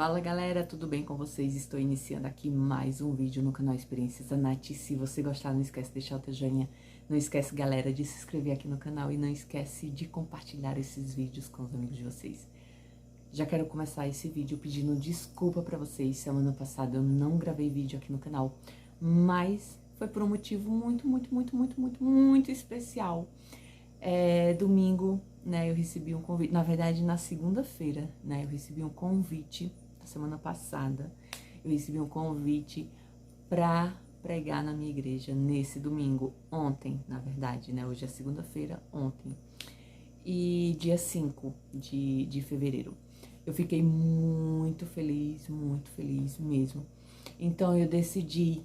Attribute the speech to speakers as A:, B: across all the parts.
A: Fala galera, tudo bem com vocês? Estou iniciando aqui mais um vídeo no canal Experiências da Nath. Se você gostar, não esquece de deixar o teu joinha. Não esquece, galera, de se inscrever aqui no canal e não esquece de compartilhar esses vídeos com os amigos de vocês. Já quero começar esse vídeo pedindo desculpa pra vocês. Semana passada eu não gravei vídeo aqui no canal, mas foi por um motivo muito especial. Domingo, né, eu recebi um convite, na verdade na segunda-feira, né, eu recebi um convite, na semana passada, eu recebi um convite pra pregar na minha igreja nesse domingo, ontem, na verdade, né, hoje é segunda-feira, ontem, e dia 5 de fevereiro. Eu fiquei muito feliz mesmo. Então eu decidi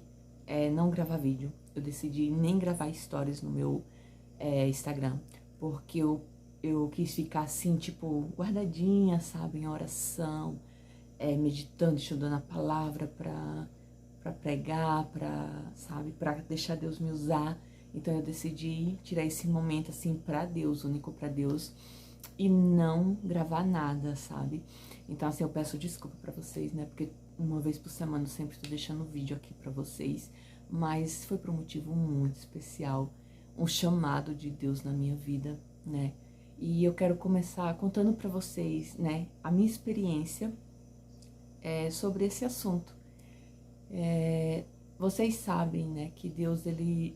A: não gravar vídeo, eu decidi nem gravar stories no meu Instagram, porque eu quis ficar assim, tipo, guardadinha, sabe, em oração, meditando, estudando a palavra pra pregar, sabe, pra deixar Deus me usar. Então eu decidi tirar esse momento assim pra Deus, único pra Deus, e não gravar nada, sabe? Então assim, eu peço desculpa pra vocês, né, porque uma vez por semana eu sempre tô deixando vídeo aqui pra vocês, mas foi por um motivo muito especial, um chamado de Deus na minha vida, né? E eu quero começar contando pra vocês, né, a minha experiência sobre esse assunto. Vocês sabem, né, que Deus, ele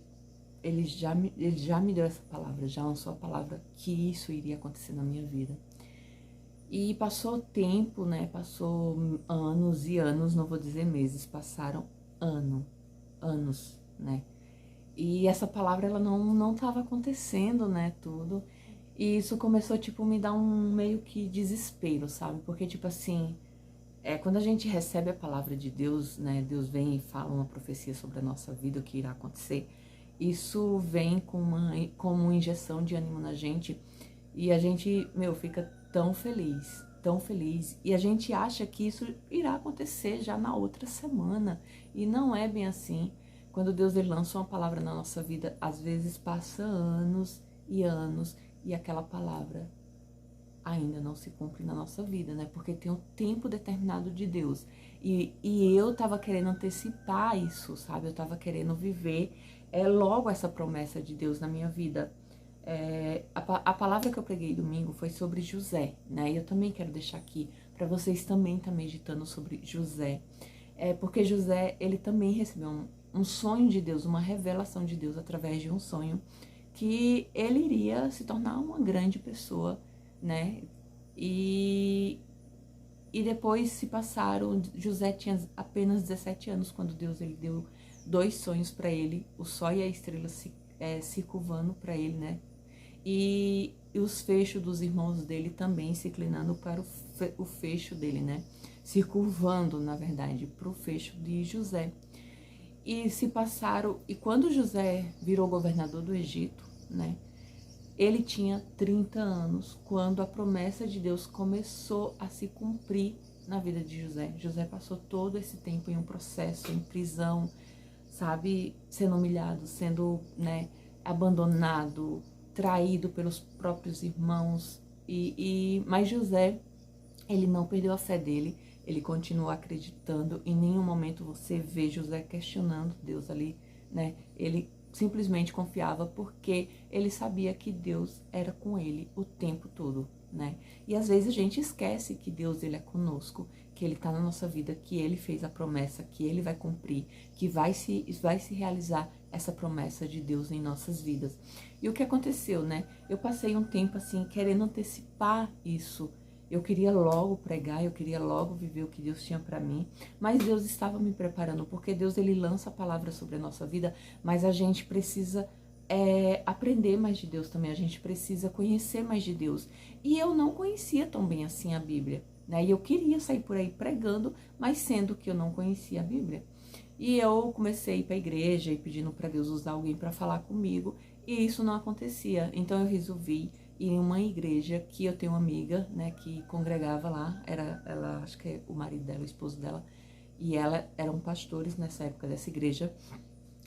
A: já me deu essa palavra, já lançou a palavra que isso iria acontecer na minha vida. E passou o tempo, né, passou anos e anos, não vou dizer meses, passaram anos, né? E essa palavra, ela não tava acontecendo, né, tudo. E isso começou, tipo, me dar um meio que desespero, sabe? Porque, tipo assim, quando a gente recebe a palavra de Deus, né, Deus vem e fala uma profecia sobre a nossa vida, o que irá acontecer, isso vem como uma injeção de ânimo na gente, e a gente, fica tão feliz, e a gente acha que isso irá acontecer já na outra semana, e não é bem assim. Quando Deus, ele lança uma palavra na nossa vida, às vezes passa anos, e aquela palavra ainda não se cumpre na nossa vida, né? Porque tem um tempo determinado de Deus. E eu tava querendo antecipar isso, sabe? Eu tava querendo viver logo essa promessa de Deus na minha vida. A palavra que eu preguei domingo foi sobre José, né? E eu também quero deixar aqui para vocês também estar meditando sobre José. Porque José, ele também recebeu um sonho de Deus, uma revelação de Deus através de um sonho, que ele iria se tornar uma grande pessoa, né? E depois se passaram, José tinha apenas 17 anos quando Deus, ele deu 2 sonhos para ele, o sol e a estrela se curvando para ele, né? E os fechos dos irmãos dele também se inclinando para o fecho dele, né? Se curvando, na verdade, para o fecho de José. E se passaram, e quando José virou governador do Egito, né? Ele tinha 30 anos quando a promessa de Deus começou a se cumprir na vida de José. José passou todo esse tempo em um processo, em prisão, sabe? Sendo humilhado, sendo, né, abandonado, traído pelos próprios irmãos. Mas José, ele não perdeu a fé dele, ele continuou acreditando. Em nenhum momento você vê José questionando Deus ali, né? Ele simplesmente confiava porque ele sabia que Deus era com ele o tempo todo, né? E às vezes a gente esquece que Deus, ele é conosco, que ele tá na nossa vida, que ele fez a promessa, que ele vai cumprir, que vai se realizar essa promessa de Deus em nossas vidas. E o que aconteceu, né? Eu passei um tempo assim querendo antecipar isso. Eu queria logo pregar, eu queria logo viver o que Deus tinha para mim, mas Deus estava me preparando, porque Deus, ele lança a palavra sobre a nossa vida, mas a gente precisa aprender mais de Deus também, a gente precisa conhecer mais de Deus. E eu não conhecia tão bem assim a Bíblia, né? E eu queria sair por aí pregando, mas sendo que eu não conhecia a Bíblia. E eu comecei a ir para a igreja e pedindo para Deus usar alguém para falar comigo, e isso não acontecia. Então eu resolvi em uma igreja que eu tenho uma amiga, né, que congregava lá, ela, acho que é o marido dela, o esposo dela, e ela eram pastores nessa época dessa igreja.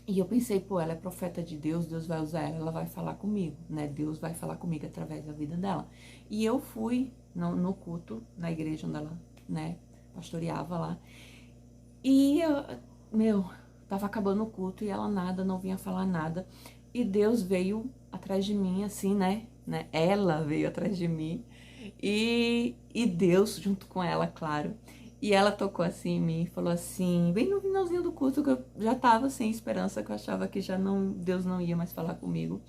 A: E eu pensei, pô, ela é profeta de Deus, Deus vai usar ela vai falar comigo, né? Deus vai falar comigo através da vida dela. E eu fui no culto, na igreja onde ela, né, pastoreava lá. E, tava acabando o culto e ela nada, não vinha falar nada. E Deus veio atrás de mim, assim, né? Ela veio atrás de mim. E Deus junto com ela, claro. E ela tocou assim em mim e falou assim, bem no finalzinho do culto, que eu já tava sem esperança, que eu achava que já não, Deus não ia mais falar comigo.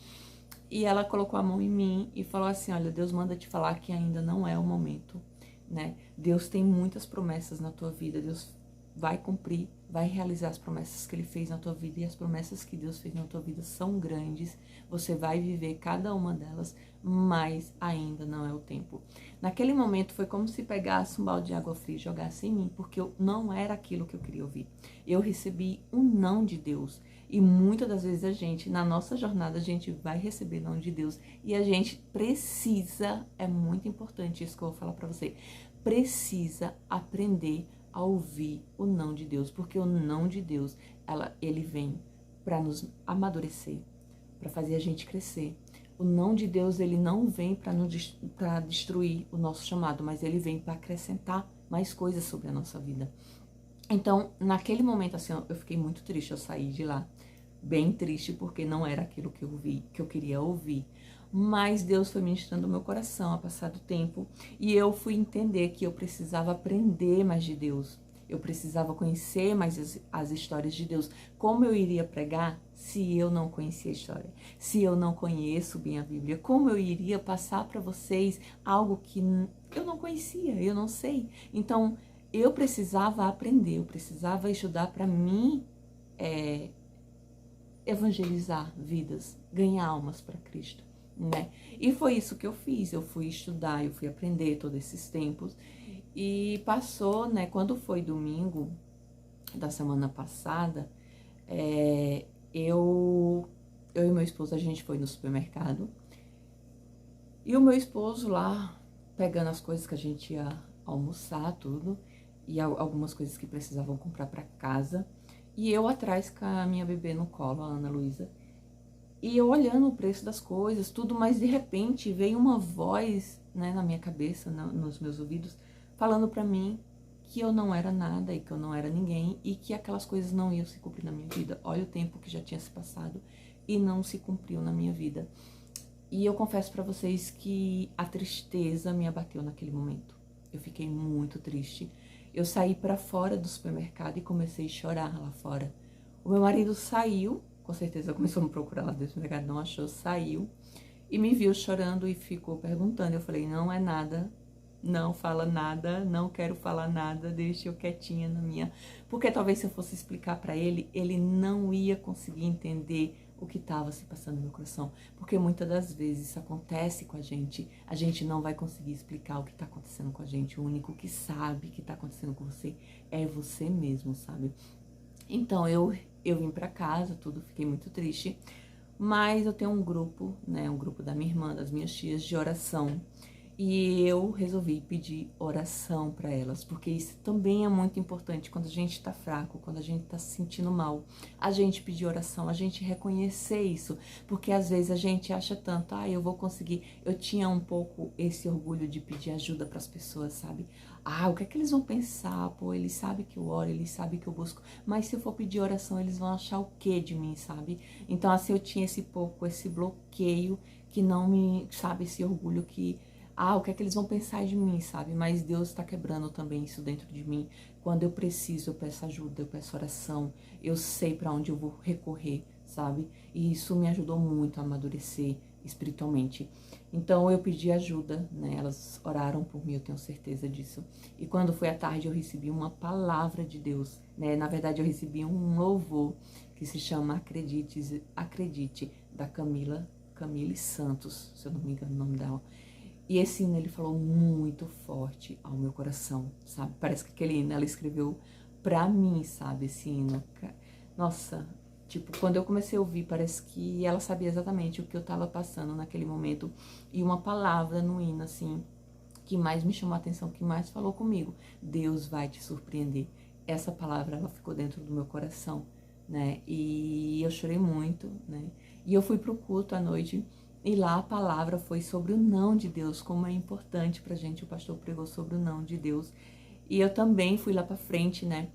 A: E ela colocou a mão em mim e falou assim, olha, Deus manda te falar que ainda não é o momento, né? Deus tem muitas promessas na tua vida, Deus vai cumprir, vai realizar as promessas que Ele fez na tua vida, e as promessas que Deus fez na tua vida são grandes, você vai viver cada uma delas, mas ainda não é o tempo. Naquele momento foi como se pegasse um balde de água fria e jogasse em mim, porque não era aquilo que eu queria ouvir. Eu recebi um não de Deus, e muitas das vezes a gente, na nossa jornada, a gente vai receber não de Deus, e a gente precisa, é muito importante isso que eu vou falar pra você, precisa aprender a ouvir o não de Deus, porque o não de Deus, ele vem para nos amadurecer, para fazer a gente crescer. O não de Deus, ele não vem para destruir o nosso chamado, mas ele vem para acrescentar mais coisas sobre a nossa vida. Então, naquele momento, assim, eu fiquei muito triste, eu saí de lá bem triste, porque não era aquilo que eu queria ouvir. Mas Deus foi ministrando o meu coração a passar do tempo, e eu fui entender que eu precisava aprender mais de Deus. Eu precisava conhecer mais as histórias de Deus. Como eu iria pregar se eu não conhecia a história? Se eu não conheço bem a Bíblia? Como eu iria passar para vocês algo que eu não conhecia, eu não sei? Então, eu precisava aprender, eu precisava estudar para mim evangelizar vidas, ganhar almas para Cristo, né? E foi isso que eu fiz, eu fui estudar, eu fui aprender todos esses tempos, e passou, né, quando foi domingo da semana passada, eu e meu esposo, a gente foi no supermercado, e o meu esposo lá, pegando as coisas que a gente ia almoçar, tudo, e algumas coisas que precisavam comprar para casa, e eu atrás com a minha bebê no colo, a Ana Luísa, e eu olhando o preço das coisas, tudo, mas de repente veio uma voz, né, na minha cabeça, nos meus ouvidos, falando pra mim que eu não era nada e que eu não era ninguém e que aquelas coisas não iam se cumprir na minha vida. Olha o tempo que já tinha se passado e não se cumpriu na minha vida. E eu confesso pra vocês que a tristeza me abateu naquele momento. Eu fiquei muito triste. Eu saí pra fora do supermercado e comecei a chorar lá fora. O meu marido saiu, com certeza começou a me procurar lá dentro do supermercado, não achou, saiu e me viu chorando e ficou perguntando. Eu falei, não é nada, não fala nada, não quero falar nada, deixa eu quietinha na minha. Porque talvez se eu fosse explicar pra ele, ele não ia conseguir entender o que estava se passando no meu coração. Porque muitas das vezes isso acontece com a gente não vai conseguir explicar o que está acontecendo com a gente. O único que sabe o que está acontecendo com você é você mesmo, sabe? Então eu vim pra casa, tudo, fiquei muito triste. Mas eu tenho um grupo, né, um grupo da minha irmã, das minhas tias, de oração. E eu resolvi pedir oração para elas, porque isso também é muito importante quando a gente tá fraco, quando a gente tá se sentindo mal. A gente pedir oração, a gente reconhecer isso, porque às vezes a gente acha tanto, eu vou conseguir. Eu tinha um pouco esse orgulho de pedir ajuda para as pessoas, sabe? O que é que eles vão pensar? Pô, eles sabem que eu oro, eles sabem que eu busco, mas se eu for pedir oração, eles vão achar o quê de mim, sabe? Então assim, eu tinha esse bloqueio que não me, sabe, esse orgulho que o que é que eles vão pensar de mim, sabe? Mas Deus está quebrando também isso dentro de mim. Quando eu preciso, eu peço ajuda, eu peço oração, eu sei para onde eu vou recorrer, sabe? E isso me ajudou muito a amadurecer espiritualmente. Então eu pedi ajuda, né? Elas oraram por mim, eu tenho certeza disso. E quando foi à tarde, eu recebi uma palavra de Deus, né? Na verdade, eu recebi um louvor que se chama Acredite, da Camille Santos, se eu não me engano o nome dela. E esse hino, ele falou muito forte ao meu coração, sabe? Parece que aquele hino ela escreveu pra mim, sabe? Esse hino. Nossa, tipo, quando eu comecei a ouvir, parece que ela sabia exatamente o que eu tava passando naquele momento. E uma palavra no hino, assim, que mais me chamou a atenção, que mais falou comigo. Deus vai te surpreender. Essa palavra, ela ficou dentro do meu coração, né? E eu chorei muito, né? E eu fui pro culto à noite. E lá a palavra foi sobre o não de Deus, como é importante pra gente. O pastor pregou sobre o não de Deus. E eu também fui lá pra frente, né?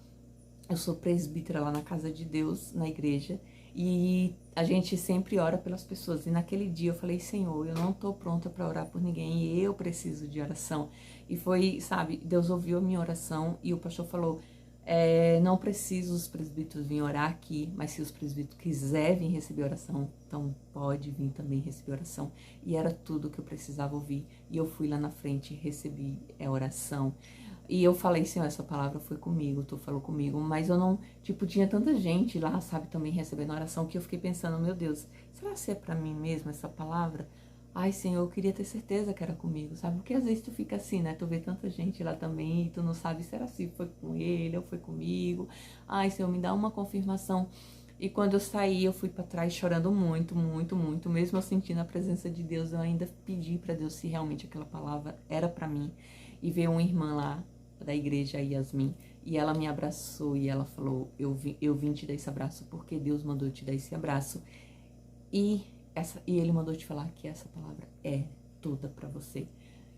A: Eu sou presbítera lá na Casa de Deus, na igreja, e a gente sempre ora pelas pessoas. E naquele dia eu falei, Senhor, eu não tô pronta para orar por ninguém e eu preciso de oração. E foi, sabe, Deus ouviu a minha oração e o pastor falou, não preciso os presbíteros virem orar aqui, mas se os presbíteros quiserem vir receber oração, então pode vir também receber oração. E era tudo que eu precisava ouvir. E eu fui lá na frente e recebi a oração. E eu falei, Senhor, essa palavra foi comigo, tu falou comigo, mas eu não, tipo, tinha tanta gente lá, sabe, também recebendo oração, que eu fiquei pensando, meu Deus, será que é pra mim mesmo essa palavra? Ai, Senhor, eu queria ter certeza que era comigo, sabe? Porque às vezes tu fica assim, né? Tu vê tanta gente lá também e tu não sabe se era assim, foi com ele ou foi comigo. Ai, Senhor, me dá uma confirmação. E quando eu saí, eu fui pra trás chorando muito, muito, muito. Mesmo eu sentindo a presença de Deus, eu ainda pedi pra Deus se realmente aquela palavra era pra mim. E veio uma irmã lá da igreja, a Yasmin, e ela me abraçou e ela falou, eu vim te dar esse abraço porque Deus mandou te dar esse abraço e ele mandou te falar que essa palavra é toda pra você.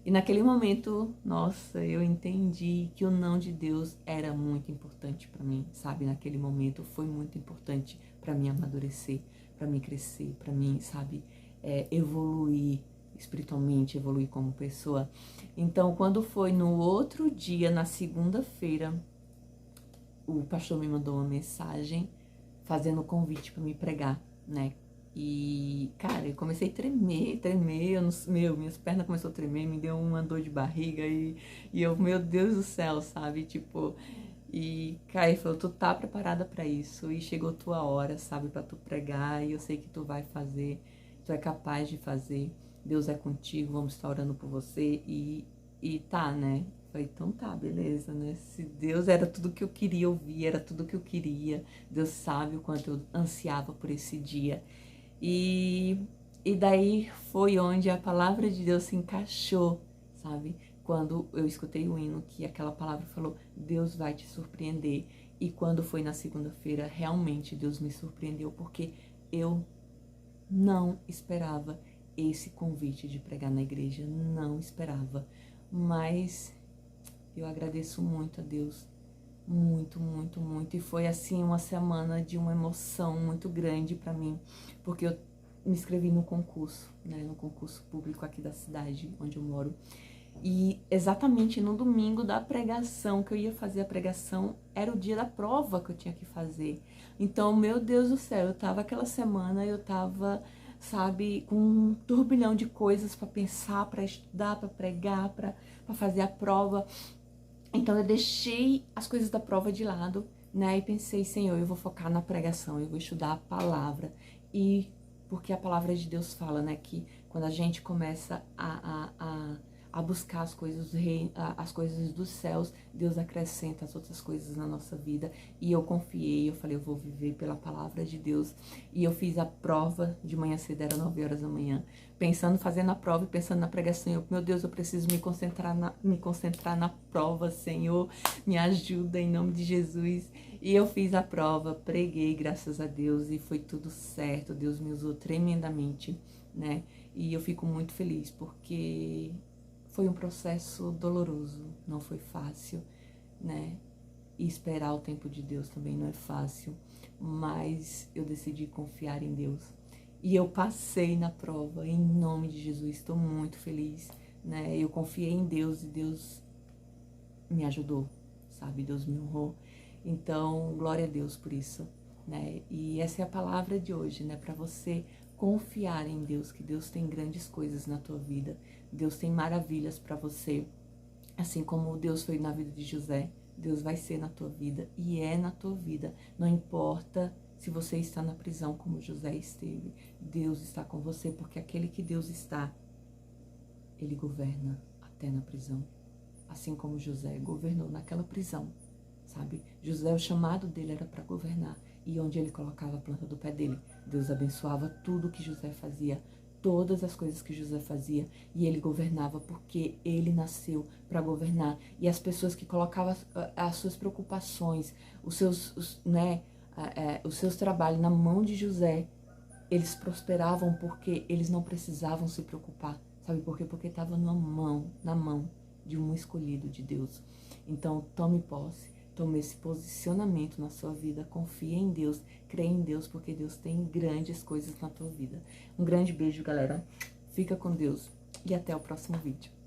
A: E naquele momento, nossa, eu entendi que o não de Deus era muito importante pra mim, sabe? Naquele momento foi muito importante pra mim amadurecer, pra mim crescer, pra mim, sabe, evoluir espiritualmente, evoluir como pessoa. Então, quando foi no outro dia, na segunda-feira, o pastor me mandou uma mensagem fazendo convite para me pregar, né? E, cara, eu comecei a tremer, eu não, minhas pernas começaram a tremer, me deu uma dor de barriga e eu, meu Deus do céu, sabe? Tipo, e Caio falou, tu tá preparada para isso e chegou tua hora, sabe, para tu pregar e eu sei que tu vai fazer, tu é capaz de fazer, Deus é contigo, vamos estar orando por você e tá, né? Falei, então tá, beleza, né? Se Deus era tudo que eu queria ouvir, era tudo que eu queria, Deus sabe o quanto eu ansiava por esse dia. E, e daí foi onde a palavra de Deus se encaixou, sabe? Quando eu escutei o hino, que aquela palavra falou, Deus vai te surpreender. E quando foi na segunda-feira, realmente Deus me surpreendeu, porque eu não esperava esse convite de pregar na igreja, não esperava. Mas eu agradeço muito a Deus, muito, muito, muito. E foi assim uma semana de uma emoção muito grande para mim, porque eu me inscrevi no concurso, né, no concurso público aqui da cidade onde eu moro. E exatamente no domingo da pregação, que eu ia fazer a pregação, era o dia da prova que eu tinha que fazer. Então, meu Deus do céu, eu tava aquela semana, eu tava, sabe, com um turbilhão de coisas para pensar, para estudar, para pregar, para fazer a prova. Então eu deixei as coisas da prova de lado, né? E pensei, Senhor, eu vou focar na pregação, eu vou estudar a palavra. E porque a palavra de Deus fala, né? Que quando a gente começa a buscar as coisas do reino, as coisas dos céus, Deus acrescenta as outras coisas na nossa vida. E eu confiei, eu falei, eu vou viver pela palavra de Deus. E eu fiz a prova de manhã cedo, era 9 horas da manhã. Pensando, fazendo a prova e pensando na pregação, eu, meu Deus, eu preciso me concentrar na prova, Senhor, me ajuda em nome de Jesus. E eu fiz a prova, preguei, graças a Deus, e foi tudo certo, Deus me usou tremendamente, né? E eu fico muito feliz, porque foi um processo doloroso, não foi fácil, né? E esperar o tempo de Deus também não é fácil, mas eu decidi confiar em Deus. E eu passei na prova, em nome de Jesus, estou muito feliz, né? Eu confiei em Deus e Deus me ajudou, sabe? Deus me honrou. Então, glória a Deus por isso, né? E essa é a palavra de hoje, né? Para você confiar em Deus, que Deus tem grandes coisas na tua vida, Deus tem maravilhas para você, assim como Deus foi na vida de José, Deus vai ser na tua vida e é na tua vida, não importa se você está na prisão como José esteve, Deus está com você, porque aquele que Deus está, ele governa até na prisão. Assim como José governou naquela prisão, sabe? José, o chamado dele era para governar. E onde ele colocava a planta do pé dele, Deus abençoava tudo que José fazia, todas as coisas que José fazia. E ele governava porque ele nasceu para governar. E as pessoas que colocavam as suas preocupações, os seus trabalhos na mão de José, eles prosperavam porque eles não precisavam se preocupar. Sabe por quê? Porque estava na mão de um escolhido de Deus. Então, tome posse, tome esse posicionamento na sua vida, confie em Deus, creia em Deus, porque Deus tem grandes coisas na tua vida. Um grande beijo, galera. Fica com Deus e até o próximo vídeo.